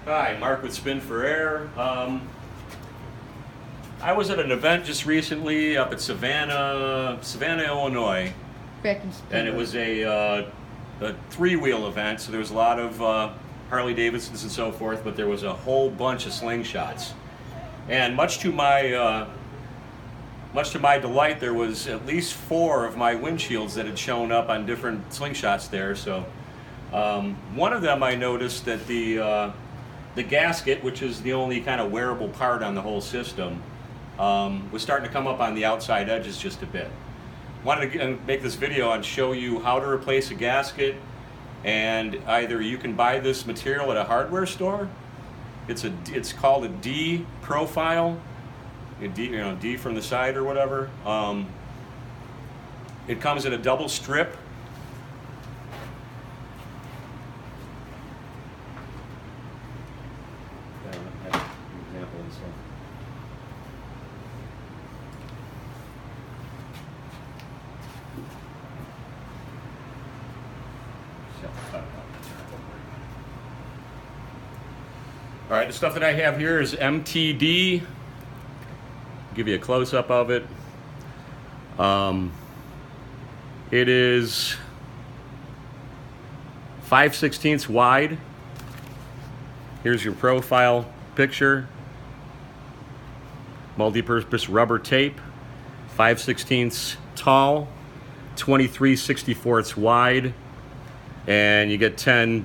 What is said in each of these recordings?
Hi, Mark with Spin4Air. I was at an event just recently up at Savannah, Illinois, and it was a three-wheel event, so there was a lot of Harley Davidsons and so forth, but there was a whole bunch of Slingshots. And much to my delight, there was at least 4 of my windshields that had shown up on different Slingshots there. So one of them I noticed that the gasket, which is the only kind of wearable part on the whole system, was starting to come up on the outside edges just a bit. Wanted to make this video and show you how to replace a gasket, and either you can buy this material at a hardware store. It's called a D profile, D from the side or whatever. It comes in a double strip. All right, the stuff that I have here is MTD. Give you a close-up of it. It is 5/16 wide. Here's your profile picture. Multi-purpose rubber tape. 5/16 tall. 23/64 wide. And you get 10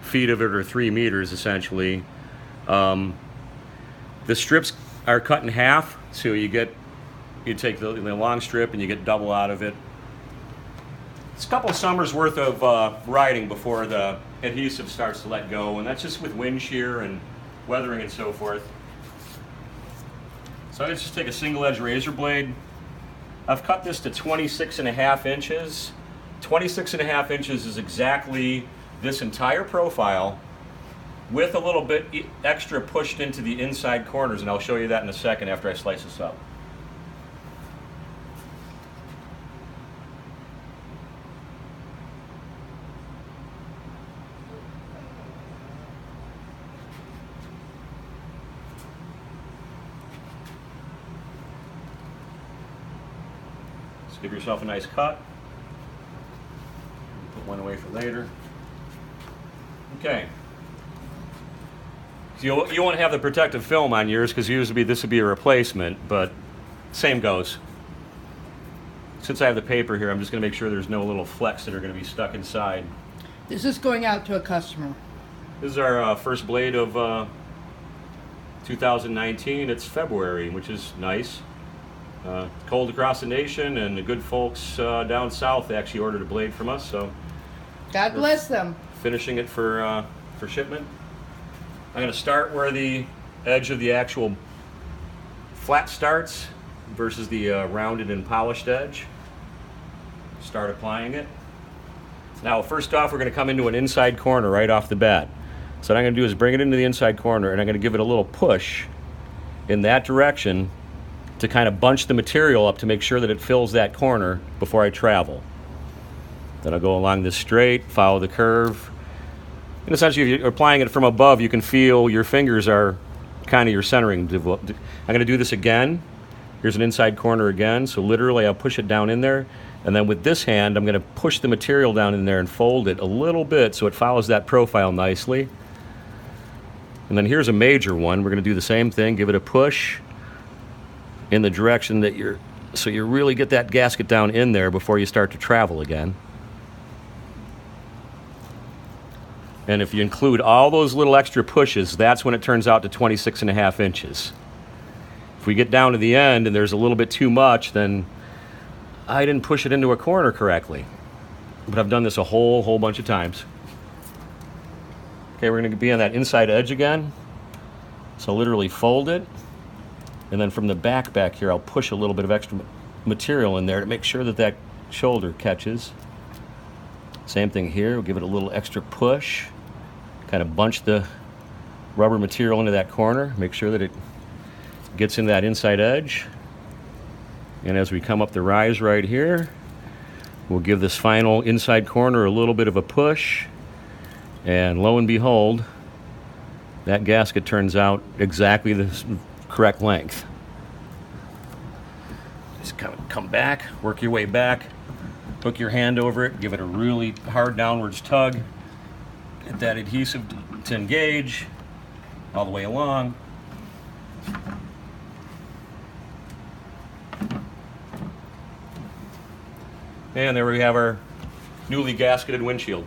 feet of it, or 3 meters essentially. The strips are cut in half, so you take the long strip and you get double out of it. It's a couple of summers worth of riding before the adhesive starts to let go, and that's just with wind shear and weathering and so forth. So I just take a single edge razor blade. I've cut this to 26.5 inches. 26.5 inches is exactly this entire profile, with a little bit extra pushed into the inside corners, and I'll show you that in a second after I slice this up. Just give yourself a nice cut. Put one away for later. Okay. So you won't have the protective film on yours because usually this would be a replacement, but same goes. Since I have the paper here, I'm just going to make sure there's no little flecks that are going to be stuck inside. This is going out to a customer. This is our first blade of 2019. It's February, which is nice. Cold across the nation, and the good folks down south actually ordered a blade from us, so God bless them. Finishing it for shipment. I'm going to start where the edge of the actual flat starts versus the rounded and polished edge. Start applying it. Now, first off, we're going to come into an inside corner right off the bat. So what I'm going to do is bring it into the inside corner, and I'm going to give it a little push in that direction to kind of bunch the material up to make sure that it fills that corner before I travel. Then I'll go along this straight, follow the curve. And essentially, if you're applying it from above, you can feel your fingers are kind of your centering. I'm going to do this again. Here's an inside corner again. So literally, I'll push it down in there. And then with this hand, I'm going to push the material down in there and fold it a little bit so it follows that profile nicely. And then here's a major one. We're going to do the same thing. Give it a push in the direction that so you really get that gasket down in there before you start to travel again. And if you include all those little extra pushes, that's when it turns out to 26.5 inches. If we get down to the end and there's a little bit too much, then I didn't push it into a corner correctly. But I've done this a whole bunch of times. Okay, we're going to be on that inside edge again. So literally fold it. And then from the back here, I'll push a little bit of extra material in there to make sure that that shoulder catches. Same thing here. We'll give it a little extra push. Kind of bunch the rubber material into that corner. Make sure that it gets in that inside edge. And as we come up the rise right here, we'll give this final inside corner a little bit of a push. And lo and behold, that gasket turns out exactly the correct length. Just kind of come back, work your way back, hook your hand over it, give it a really hard downwards tug, get that adhesive to engage all the way along. And there we have our newly gasketed windshield.